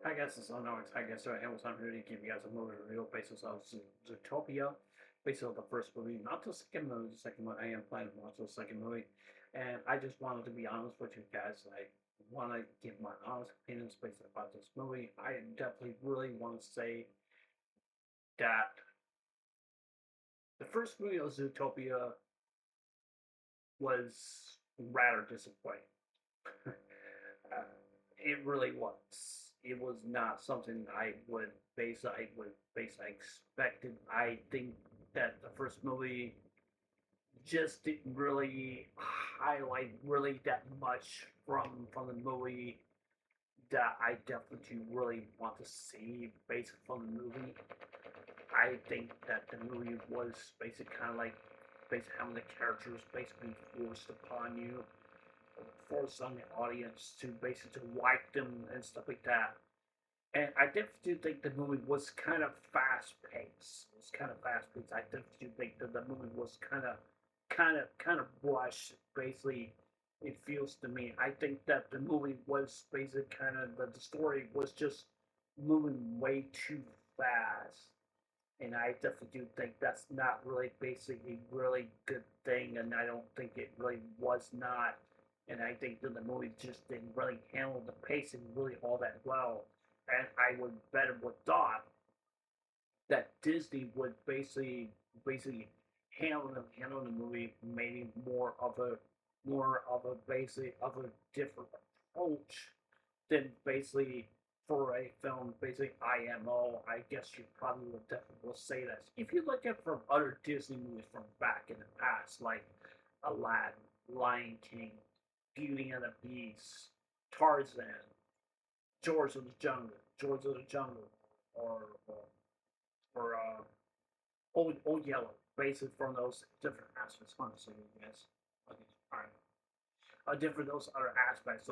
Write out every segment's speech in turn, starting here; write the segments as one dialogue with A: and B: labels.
A: I guess it's unknown. I guess I was not really give you guys a movie review based on Zootopia, based on the first movie, not the second movie. The second one I am planning to watch the second movie, and I just wanted to be honest with you guys. I want to give my honest opinions based about this movie. I definitely really want to say that the first movie of Zootopia was rather disappointing. It really was. It was not something I would base I expected. I think that the first movie just didn't really highlight really that much from the movie that I definitely really want to see based on the movie. I think that the movie was basically kind of like basically having the characters basically forced upon you, forced on the audience to basically like them and stuff like that. And I definitely think the movie was kind of fast paced. It was kind of fast paced. I definitely think that the movie was kind of rushed. Basically, it feels to me. I think that the movie was basically kind of the story was just moving way too fast, and I definitely do think that's not really basically a really good thing, and I don't think it really was not. And I think that the movie just didn't really handle the pacing really all that well. And I would better would thought that Disney would basically handle the movie, maybe more of a basic of a different approach than basically for a film basically IMO. I guess you probably would definitely will say that. If you look at from other Disney movies from back in the past, like Aladdin, Lion King, Beauty and the Beast, Tarzan, George of the Jungle, or Old Yellow, basically from those different aspects. Honestly, yes, okay, all right. Different those other aspects.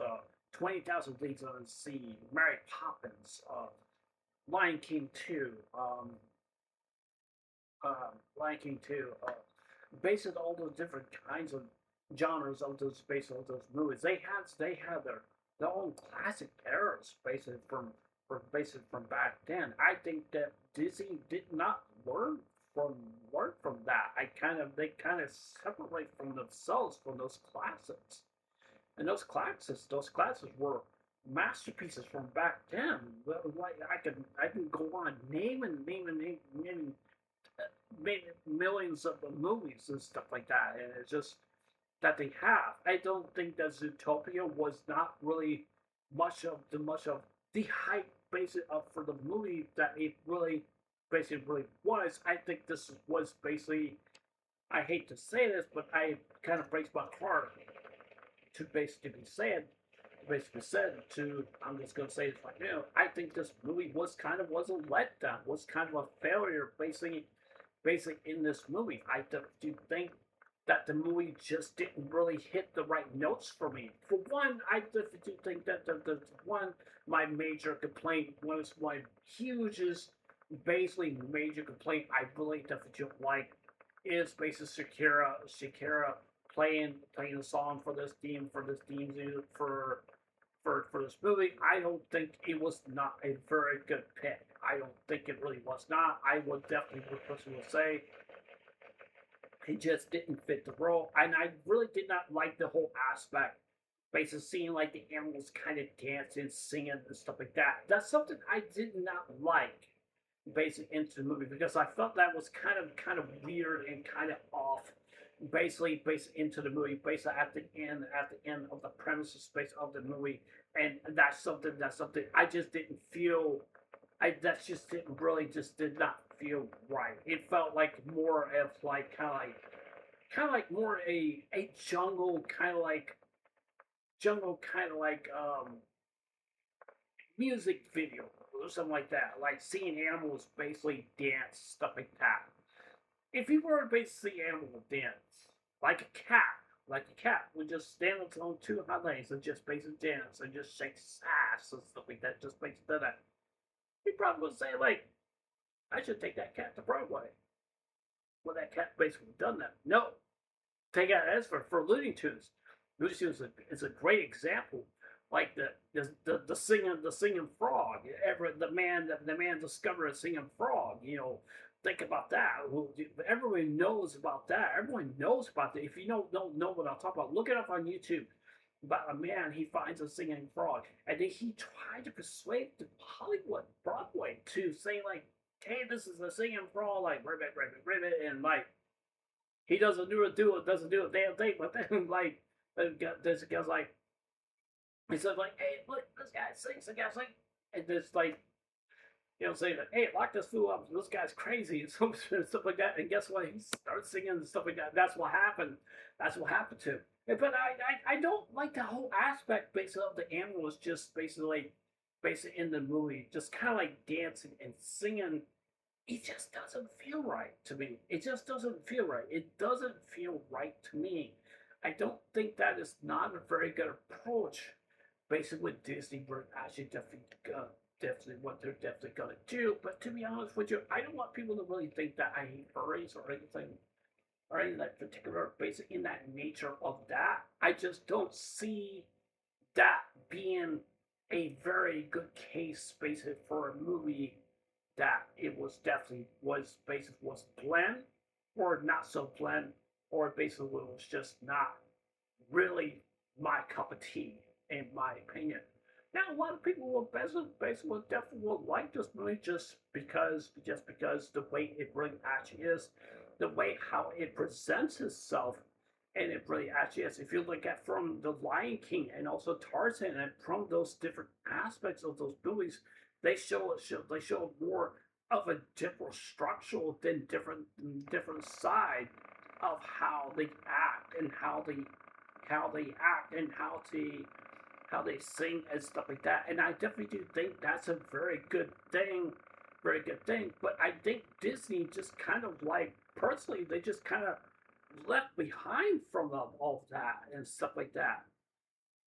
A: 20,000 Leagues Under the Sea, Mary Poppins, Lion King 2, Lion King 2, based on all those different kinds of genres of those based on those movies. They had their own classic eras basically from back then. I think that Disney did not from learn from that. They kind of separate from themselves from those classics. And those classes were masterpieces from back then. Like I can go on naming millions of the movies and stuff like that, and it's just that they have. I don't think that Zootopia was not really much of the hype basic of for the movie that it really basically really was. I think this was basically. I hate to say this, but I kind of breaks my heart to basically said to I'm just gonna say this right now. I think this movie was a letdown, was kind of a failure basically in this movie. I do think that the movie just didn't really hit the right notes for me. For one, I definitely do think that the one my major complaint was my hugest basically major complaint I really definitely don't like is basically Shakira playing a song for this theme music for this movie. I don't think it was not a very good pick. I don't think it really was not. I would definitely would personally say it just didn't fit the role, and I really did not like the whole aspect. Basically, seeing like the animals kind of dancing, singing, and stuff like that. That's something I did not like. Basically, into the movie because I felt that was kind of weird and kind of off. Basically, into the movie, basically at the end of the premises space of the movie, and that's something I just didn't feel. I that just didn't really just did not feel right. It felt like more of like kind of like more a jungle kind of like music video or something like that. Like seeing animals basically dance stuff like that. If you were to basically see animal dance like a cat. Like a cat would just stand on its own two hind legs and just basically dance and just shake its ass and stuff like that. Just basically that. You probably would say like, I should take that cat to Broadway. Well, that cat basically done that. No, take out as for Looney Tunes. Looney Tunes is a great example. Like the singing frog. The man discovered a singing frog. Think about that. Everyone knows about that. Everyone knows about that. If you don't know what I'm talking about, look it up on YouTube. About a man, he finds a singing frog, and then he tried to persuade the Hollywood Broadway to say like, "Hey, this is a singing frog, like ribbit, ribbit, ribbit," and like he doesn't do a damn thing. But then like this guy's like, he said like, "Hey, look, this guy sings, the guy sings," and this like saying that, "Hey, lock this fool up. This guy's crazy," and stuff like that. And guess what? He starts singing and stuff like that. That's what happened. That's what happened to him. But I don't like the whole aspect basically of the animals just basically in the movie, just kind of like dancing and singing. It just doesn't feel right to me. It just doesn't feel right. It doesn't feel right to me. I don't think that is not a very good approach. Basically, with Disney, we're actually definitely what they're definitely gonna do. But to be honest with you, I don't want people to really think that I hate furries or anything that particular basic in that nature of that. I just don't see that being a very good case basically for a movie that it was definitely was blend or not so blend or basically was just not really my cup of tea in my opinion. Now a lot of people will basically definitely will like this movie just because the way it really actually is, the way how it presents itself, and it really actually is. If you look at from The Lion King and also Tarzan, and from those different aspects of those movies, they show more of a different structural than different side of how they act and how they act and how they sing and stuff like that. And I definitely do think that's a very good thing, very good thing. But I think Disney just kind of like personally they just kind of left behind from all of that and stuff like that.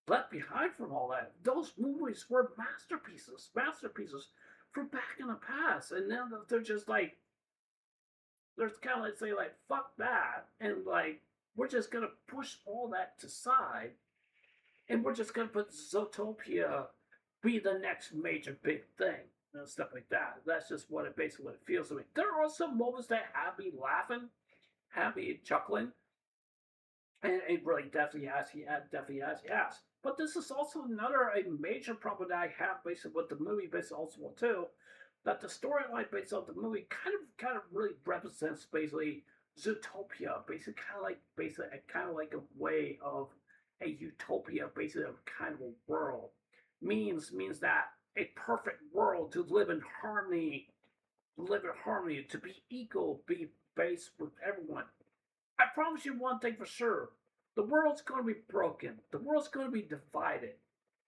A: Left behind from all that. Those movies were masterpieces from back in the past, and now they're just like they're kind of like say like fuck that, and like we're just gonna push all that to side, and we're just gonna put Zootopia be the next major big thing and stuff like that. That's just what it feels to me. There are some moments that have me laughing, have me chuckling, and it really definitely has. But this is also another a major problem that I have basically with the movie, basically also too, that the storyline based on the movie kind of really represents basically Zootopia, basically a way of a utopia, basically of kind of a world. Means that a perfect world to live in harmony, to be equal, be based with everyone. I promise you one thing for sure. The world's going to be broken. The world's going to be divided.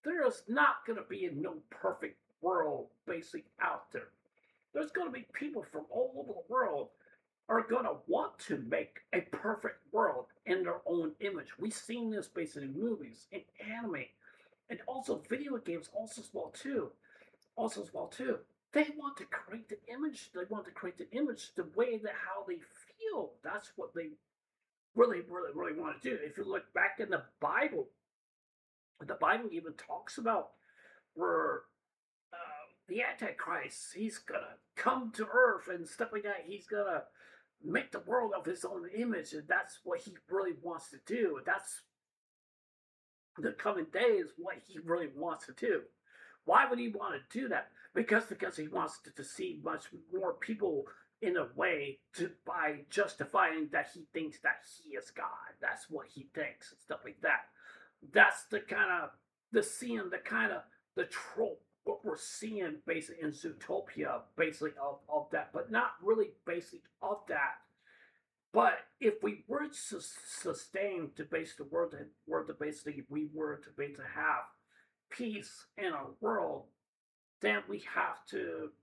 A: There is not going to be no perfect world basically out there. There's going to be people from all over the world are going to want to make a perfect world in their own image. We've seen this basically in movies, in anime, and also video games also as well too. Also as well too. They want to create the image. They want to create the image the way that how they feel. That's what they really want to do. If you look back in the Bible even talks about where the Antichrist, he's gonna come to Earth and stuff like that. He's gonna make the world of his own image, and that's what he really wants to do. That's the coming days, what he really wants to do. Why would he want to do that? Because he wants to see much more people in a way to by justifying that he thinks that he is God. That's what he thinks and stuff like that. That's the kind of the trope what we're seeing basically in Zootopia, basically of that, but not really basically of that. But if we were to sustain to base the word to basically we were to basically have peace in our world, then we have to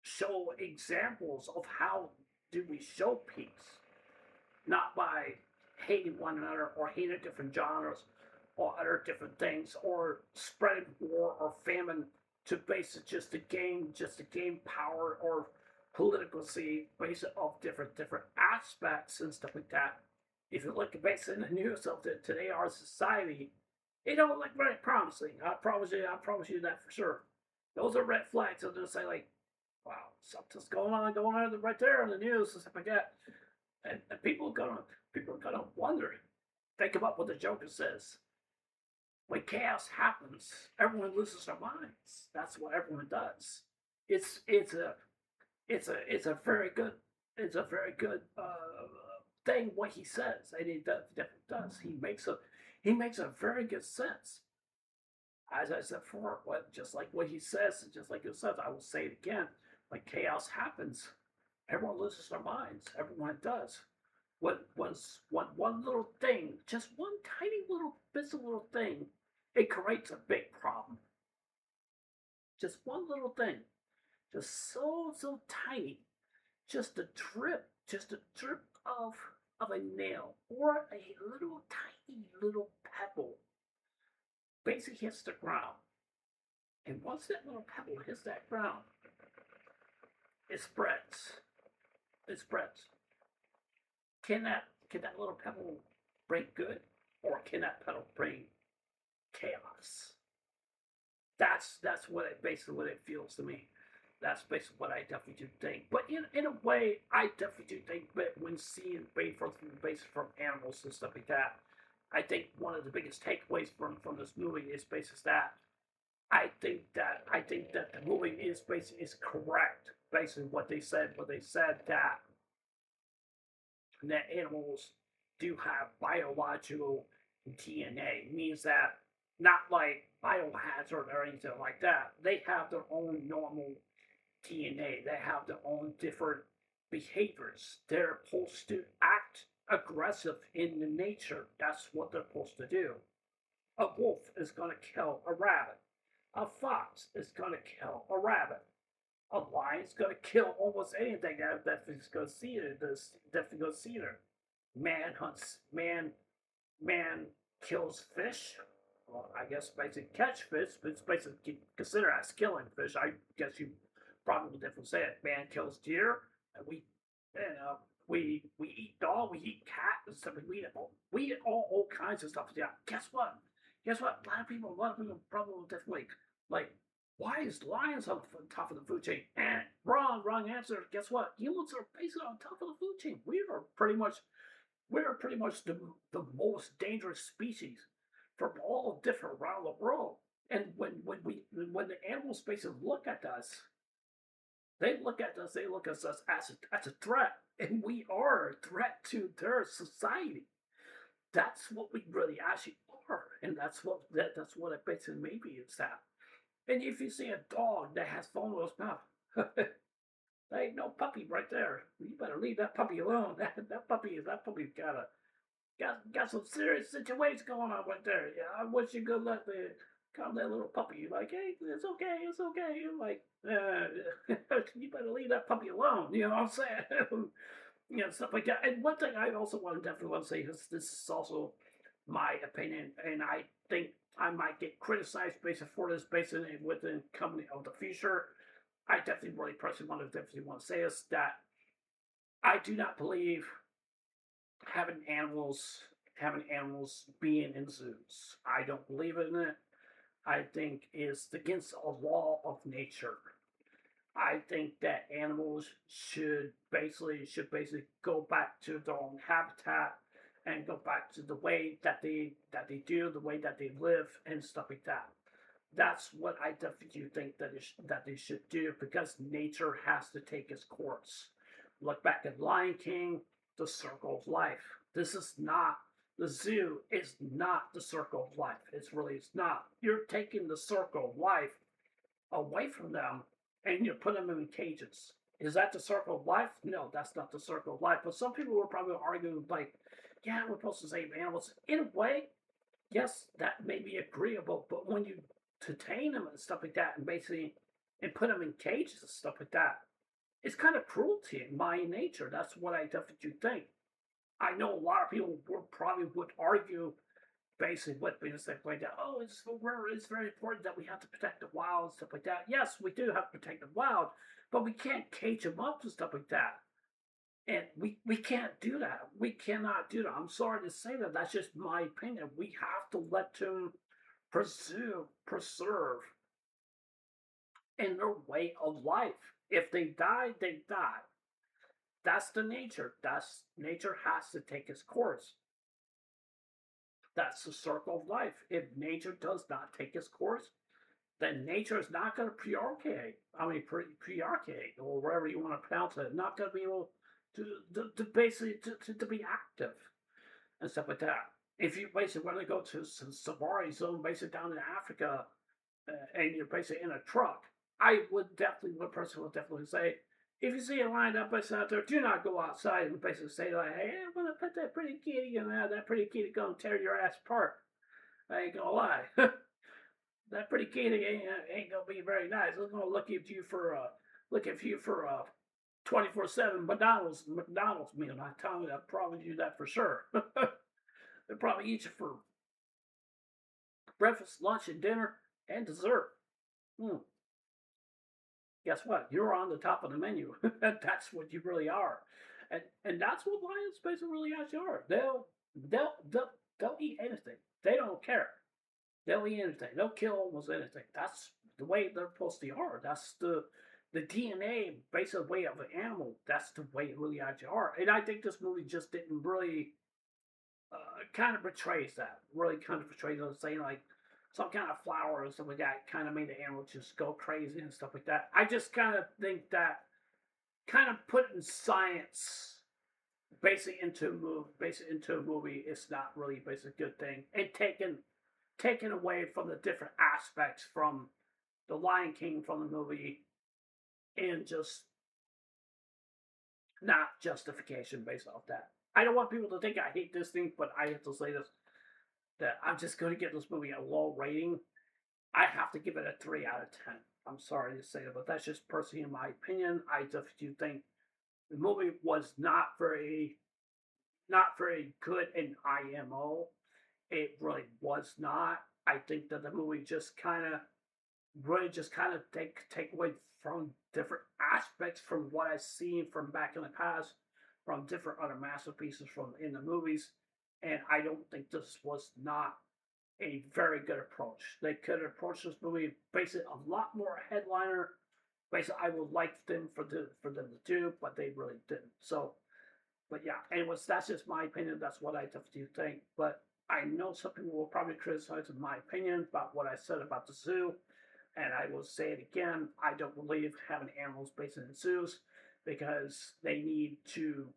A: show examples of how do we show peace, not by hating one another or hating different genres or other different things or spreading war or famine to base it just to gain power or politically base it off different aspects and stuff like that. If you look at base in the news of today our society, it don't look very promising. I promise you that for sure. Those are red flags. And they'll say like, wow, something's going on right there in the news and stuff like that. And people are gonna wonder. Think about what the Joker says. When chaos happens, everyone loses their minds. That's what everyone does. It's it's a it's a very good thing what he says, and he definitely does. He makes a very good sense. As I said before, what just like what he says, just like he says, I will say it again. When chaos happens, everyone loses their minds. Everyone does. One little thing, just one tiny little bit of little thing, it creates a big problem. Just one little thing, just so tiny, just a drip of a nail or a little tiny little pebble basically hits the ground. And once that little pebble hits that ground, it spreads. It spreads. Can that little pebble bring good, or can that pebble bring chaos? That's what it basically what it feels to me. That's basically what I definitely do think. But in a way, I definitely do think that when seeing based from animals and stuff like that, I think one of the biggest takeaways from this movie is basically that I think that the movie is basically is correct. Basically, what they said, that animals do have biological DNA, means that not like biohazard or anything like that. They have their own normal DNA. They have their own different behaviors. They're supposed to act aggressive in the nature. That's what they're supposed to do. A wolf is going to kill a rabbit. A fox is going to kill a rabbit. A lion's going to kill almost anything that's going to see it. Definitely going to see it. Man hunts. Man kills fish. Well, I guess basically catch fish, but it's basically considered as killing fish. I guess you probably different say it. Man kills deer, and we eat dog, we eat cat, and stuff. We eat all kinds of stuff. Yeah. Guess what? Guess what? A lot of people probably definitely like. Why is lions on top of the food chain? And wrong answer. Guess what? Humans are basically on top of the food chain. We are pretty much the most dangerous species from all different around the world. And when the animal species look at us, they look at us as a threat, and we are a threat to their society. That's what we really actually are, and that's what it basically maybe is that. And if you see a dog that has foam in its mouth, that ain't no puppy right there. You better leave that puppy alone. That puppy's got some serious situations going on right there. Yeah, I wish you could let the calm that little puppy. You're like, hey, it's okay. You're like, you better leave that puppy alone. You know what I'm saying? Stuff like that. And one thing I also definitely want to say is this is also my opinion, and I think I might get criticized based for this based on within company of the future. I definitely really personally want to say is that I do not believe having animals being in zoos. I don't believe in it. I think it's against a law of nature. I think that animals should basically go back to their own habitat and go back to the way that they do, the way that they live, and stuff like that. That's what I definitely think that they should do because nature has to take its course. Look back at Lion King, the circle of life. This is not the zoo is not the circle of life. It's not. You're taking the circle of life away from them and you put them in cages. Is that the circle of life? No, that's not the circle of life. But some people were probably arguing like, yeah, we're supposed to save animals. In a way, yes, that may be agreeable, but when you detain them and stuff like that and basically and put them in cages and stuff like that, it's kind of cruelty in my nature. That's what I definitely think. I know a lot of people would argue basically what we just like that. Oh, it's very important that we have to protect the wild and stuff like that. Yes, we do have to protect the wild, but we can't cage them up and stuff like that. And we can't do that. We cannot do that. I'm sorry to say that. That's just my opinion. We have to let them preserve in their way of life. If they die, they die. That's the nature. That's nature has to take its course. That's the circle of life. If nature does not take its course, then nature is not going to prearcade. I mean, prearcade, or whatever you want to pronounce it. Not going to be able to basically to be active and stuff like that. If you basically want to go to some safari zone, basically down in Africa, and you're basically in a truck, I would definitely, one person would definitely say, if you see a lined up person out there, do not go outside and basically say like, hey, I'm gonna put that pretty kitty in there. That pretty kitty gonna tear your ass apart. I ain't gonna lie. That pretty kitty ain't gonna be very nice. It's gonna look at you for 24/7 McDonald's meal. I tell you, I promise you that for sure. They'll probably eat you for breakfast, lunch, and dinner, and dessert. Hmm. Guess what? You're on the top of the menu. That's what you really are, and that's what lions basically really actually are. They'll they'll they'll eat anything. They don't care. They'll eat anything. They'll kill almost anything. That's the way they're supposed to are. That's the DNA basic way of an animal. That's the way it really actually are. And I think this movie just didn't really kind of portrays that. Really kind of portrays it, saying like some kind of flower or something like that kind of made the animal just go crazy and stuff like that. I just kind of think that kind of putting science basically into a movie is not really basically a good thing, and taken away from the different aspects from the Lion King from the movie, and just not justification based off that. I don't want people to think I hate this thing, but I have to say this, that I'm just going to give this movie a low rating. I have to give it a 3 out of 10. I'm sorry to say it, but that's just personally in my opinion. I just do think the movie was not very good in IMO. It really was not. I think that the movie just kind of really just kind of take away from different aspects from what I've seen from back in the past, from different other masterpieces from in the movies, and I don't think this was not a very good approach. They could have approached this movie basically a lot more headliner. Basically, I would like them for them to do, but they really didn't. So, but yeah, anyways, that's just my opinion. That's what I do think. But I know some people will probably criticize my opinion about what I said about the zoo, and I will say it again. I don't believe having animals based in zoos because they need to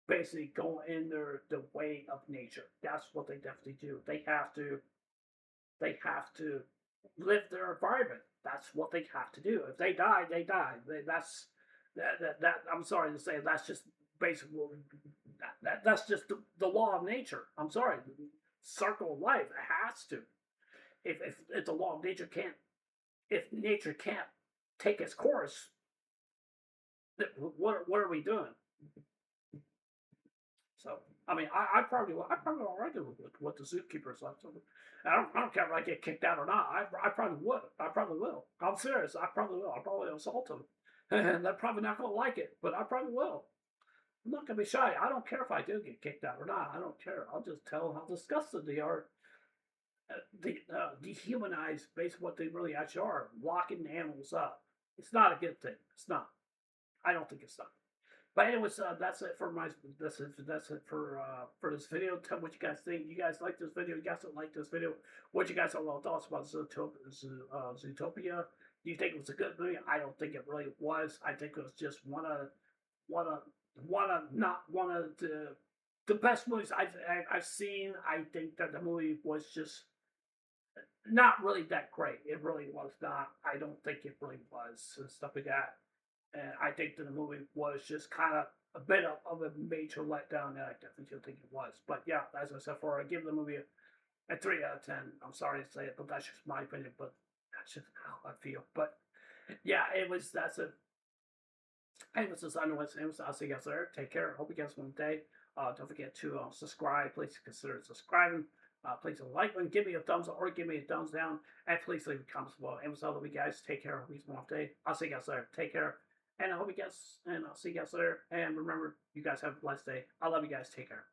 A: basically go in the way of nature. That's what they definitely do. They have to live their environment. That's what they have to do. If they die, they die. That I'm sorry to say, that's just basically that's just the law of nature. I'm sorry, the circle of life. It has to. If the law of nature can't, if nature can't take its course, what are we doing? So I mean, I probably already with what the zookeeper's like. So I don't care if I get kicked out or not. I probably would. I probably will. I'm serious. I probably will. I'll probably assault them, and they're probably not gonna like it, but I probably will. I'm not gonna be shy. I don't care if I do get kicked out or not. I don't care. I'll just tell them how disgusted they are. Dehumanize based on what they really actually are, locking animals up. It's not a good thing. It's not. I don't think it's not. But anyways, that's it for my that's it for this video. Tell me what you guys think. You guys like this video? You guys don't like this video? What you guys have thoughts about Zootopia? Do you think it was a good movie? I don't think it really was. I think it was just one of the best movies I've seen. I think that the movie was just not really that great. It really was not. I don't think it really was and stuff like that. And I think that the movie was just kind of a bit of a major letdown, and I definitely don't think it was. But yeah, as I said before, I give the movie a 3 out of 10. I'm sorry to say it, but that's just my opinion. But that's just how I feel. But yeah, that's it. Anyways, this is I'll see you guys later. Take care. Hope you guys have a good day. Don't forget to subscribe. Please consider subscribing. Please like and give me a thumbs up or give me a thumbs down. And please leave a comment below. And so, you guys take care. Hope you have a good day. I'll see you guys later. Take care. And I hope you guys, and I'll see you guys later. And remember, you guys have a blessed day. I love you guys. Take care.